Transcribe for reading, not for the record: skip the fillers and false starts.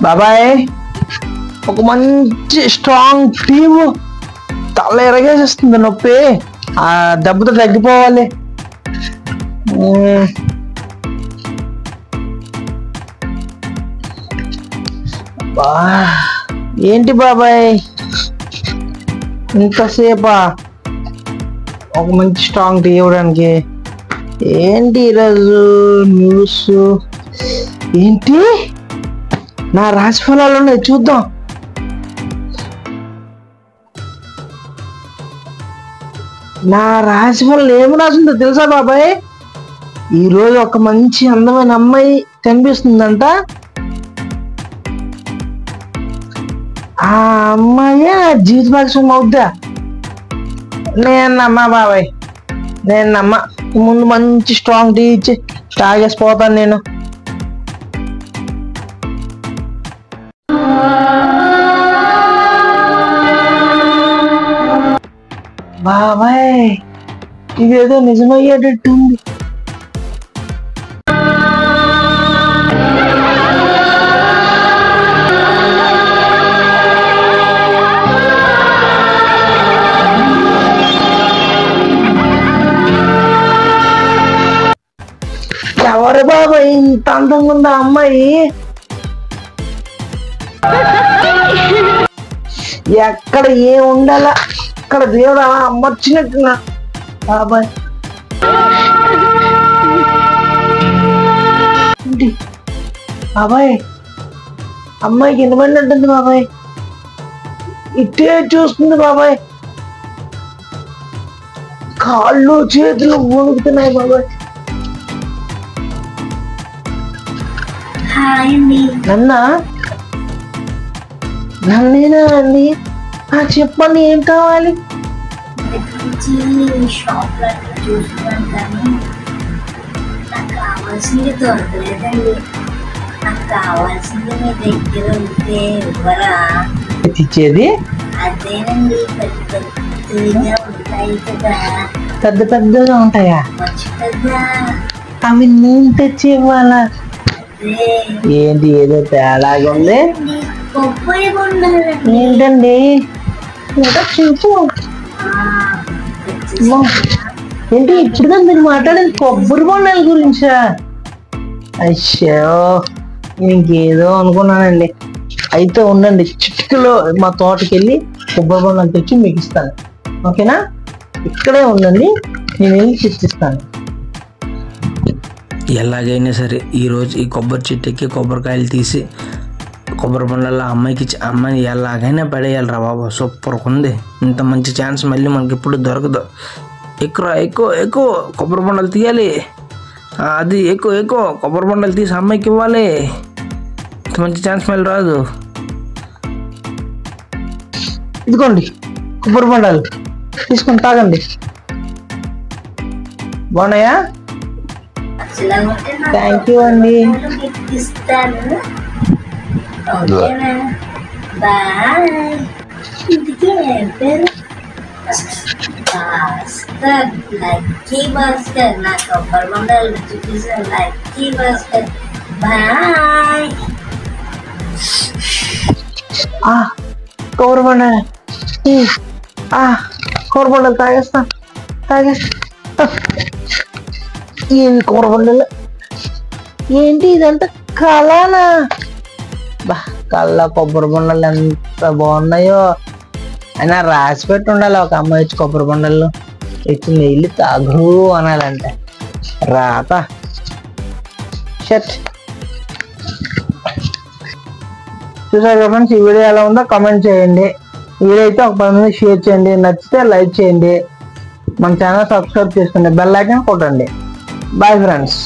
బాబాయ్ ఒక మంచి స్ట్రాంగ్ టీమ్ తల ఎరగేసేస్తుంది నొప్పి ఆ దెబ్బతో తగ్గిపోవాలి ఏంటి బాబాయ్ ఇంతసేపా ఒక మంచి స్ట్రాంగ్ టీ ఇవ్వడానికి ఏంటి ఈరోజు న్యూస్ ఏంటి నా రాశి ఫలాలు ఉన్నాయి చూద్దాం నా రాశి ఫలాలు ఏమి రాసిందో తెలుసా బాబాయ్ ఈరోజు ఒక మంచి అందమైన అమ్మాయి కనిపిస్తుందంట ఆ అమ్మాయి జీవిత భాగస్వామి అవుద్దా నేను నమ్మా బాబాయ్ నేను నమ్మా ముందు మంచి స్ట్రాంగ్ టీ ఇచ్చి తాగేసిపోతాను నేను బాబాయ్ ఇదేదో నిజమయ్యేటట్టుంది ఎవరు బాబాయ్ ఇంత అందంగా ఉందా అమ్మాయి ఎక్కడ ఏం ఉండాలా అక్కడ దేవుడు అలా అమ్మొచ్చినట్టున్నా బాబాయ్ బాబాయ్ అమ్మాయికి ఎనబండి ఉంటుంది బాబాయ్ ఇట్టే చూస్తుంది బాబాయ్ కాళ్ళు చేతులు వణుకుతున్నాయి బాబాయ్ నన్నేనా అండి చెప్పండి ఏం కావాలి నాకు కావాల్సింది దొరకలేదండి నాకు కావాల్సింది మీ దగ్గర ఉంటే ఇవ్వరా ఇచ్చేది అదేనండి పెద్దగా ఉంటాయి కదా పెద్దగా ఉంటాయా అవి నేను తెచ్చి ఇవ్వాలా ఏంటి ఏదో తేడాగా ఉంది ఏంటండి చూపు ఏంటి ఇప్పుడు మీరు మాట్లాడేది కొబ్బరి బొండాల గురించా అయ్యో ఇంకేదో అనుకున్నానండి అయితే ఉండండి చిటికలో మా తోటకి వెళ్ళి కొబ్బరి బొండాలు తెచ్చి మీకు ఇస్తాను ఓకేనా ఇక్కడే ఉండండి నేను వెళ్ళి తెచ్చిస్తాను ఎలాగైనా సరే ఈరోజు ఈ కొబ్బరి చెట్టుకి కొబ్బరికాయలు తీసి కొబ్బరి బొండాల అమ్మాయికి ఇచ్చి అమ్మాయిని ఎలాగైనా పడేయాలిరా బాబా సూపర్ ఉంది ఇంత మంచి ఛాన్స్ మళ్ళీ మనకి ఎప్పుడు దొరకదు ఎక్కువ కొబ్బరి బొండాలు తీయాలి అది ఎక్కువ కొబ్బరి బొండాలు తీసి అమ్మాయికి ఇవ్వాలి ఇంత మంచి ఛాన్స్ మళ్ళీ రాదు ఇదిగోండి కొబ్బరి బొండాలు తీసుకొని తాగండి బాగున్నాయా థ్యాంక్ యూ అండి కొబ్బరి బొండాలు కొబ్బరి బొండాలు తాగేస్తా ఏంటి కొబ్బరి బొండాలు ఏంటి ఇదంతా కళనా బా కళ్ళ కొబ్బరి బొండాలు ఎంత బాగున్నాయో అయినా రాసి పెట్టి ఉండాలి ఒక అమ్మాయి వచ్చి కొబ్బరి బొండాలు ఇచ్చి నీళ్ళు తాగు అనాలంటే రాత షట్ చూసారు ఫ్రెండ్స్ ఈ వీడియో ఎలా ఉందో కామెంట్ చేయండి వీడియో అయితే ఒక 10 మంది షేర్ చేయండి నచ్చితే లైక్ చేయండి మన ఛానల్ సబ్స్క్రైబ్ చేసుకోండి బెల్ ఐకాన్ కొట్టండి బాయ్ ఫ్రెండ్స్